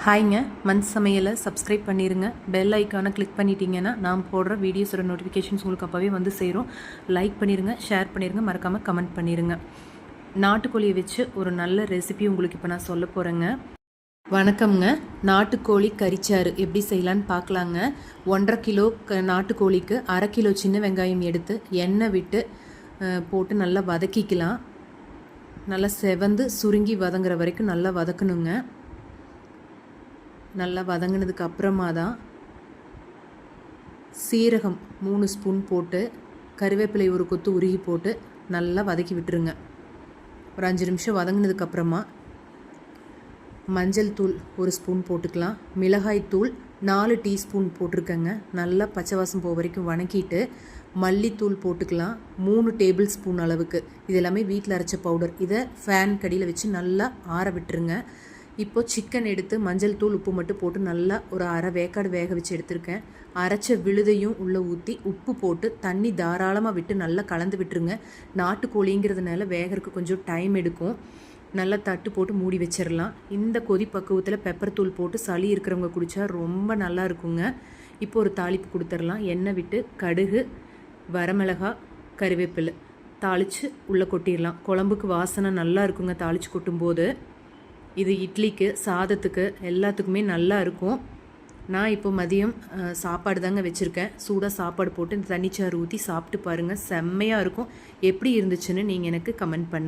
ஹாய்ங்க, மண் சமையலை சப்ஸ்கிரைப் பண்ணிடுங்க. பெல் ஐக்கானை கிளிக் பண்ணிட்டீங்கன்னா நான் போடுற வீடியோஸோட நோட்டிஃபிகேஷன்ஸ் உங்களுக்கு அப்போவே வந்து சேரும். லைக் பண்ணிடுங்க, ஷேர் பண்ணிடுங்க, மறக்காமல் கமெண்ட் பண்ணிடுங்க. நாட்டுக்கோழியை வச்சு ஒரு நல்ல ரெசிபி உங்களுக்கு இப்போ நான் சொல்ல போகிறேங்க. வணக்கம்ங்க. நாட்டுக்கோழி கறிச்சாறு எப்படி செய்யலான்னு பார்க்கலாங்க. 1.5 கிலோ நாட்டுக்கோழிக்கு 1/2 கிலோ சின்ன வெங்காயம் எடுத்து எண்ணெய் விட்டு போட்டு நல்லா வதக்கிக்கலாம். நல்லா செவந்து சுருங்கி வதங்குற வரைக்கும் நல்லா வதக்கணுங்க. நல்லா வதங்கினதுக்கு அப்புறமா தான் சீரகம் 3 ஸ்பூன் போட்டு கருவேப்பிலை ஒரு கொத்து உருகி போட்டு நல்லா வதக்கி விட்டுருங்க. ஒரு 5 நிமிஷம் வதங்கினதுக்கப்புறமா மஞ்சள் தூள் 1 ஸ்பூன் போட்டுக்கலாம். மிளகாய் தூள் 4 டீஸ்பூன் போட்டிருக்கேங்க. நல்லா பச்சை வாசம் போக வரைக்கும் வணக்கிட்டு மல்லித்தூள் போட்டுக்கலாம் 3 டேபிள் ஸ்பூன் அளவுக்கு. இது எல்லாமே வீட்டில் அரைச்ச பவுடர். இதை ஃபேன் கடியில் வச்சு நல்லா ஆற விட்டுருங்க. இப்போது சிக்கன் எடுத்து மஞ்சள் தூள் உப்பு மட்டும் போட்டு நல்லா ஒரு அரை வேக்காடு வேக வச்சு எடுத்திருக்கேன். அரைச்ச விழுதையும் உள்ளே ஊற்றி உப்பு போட்டு தண்ணி தாராளமாக விட்டு நல்லா கலந்து விட்டுருங்க. நாட்டுக்கோழிங்கிறதுனால வேகிறதுக்கு கொஞ்சம் டைம் எடுக்கும். நல்லா தட்டு போட்டு மூடி வச்சிடலாம். இந்த கொதி பக்குவத்தில் பெப்பர் தூள் போட்டு சளி இருக்கிறவங்க குடித்தா ரொம்ப நல்லா இருக்குங்க. இப்போ ஒரு தாளிப்பு கொடுத்துடலாம். எண்ணெய் விட்டு கடுகு, வரமிளகா, கருவேப்பிலை தாளித்து உள்ளே கொட்டிடலாம். குழம்புக்கு வாசனை நல்லா இருக்குங்க தாளித்து கொட்டும்போது. இது இட்லிக்கு, சாதத்துக்கு எல்லாத்துக்குமே நல்லா இருக்கும். நான் இப்போ மதியம் சாப்பாடு தாங்க வச்சுருக்கேன். சூடாக சாப்பாடு போட்டு இந்த தண்ணிச்சாறு ஊற்றி சாப்பிட்டு பாருங்கள், செம்மையாக இருக்கும். எப்படி இருந்துச்சுன்னு நீங்கள் எனக்கு கமெண்ட் பண்ணுங்கள்.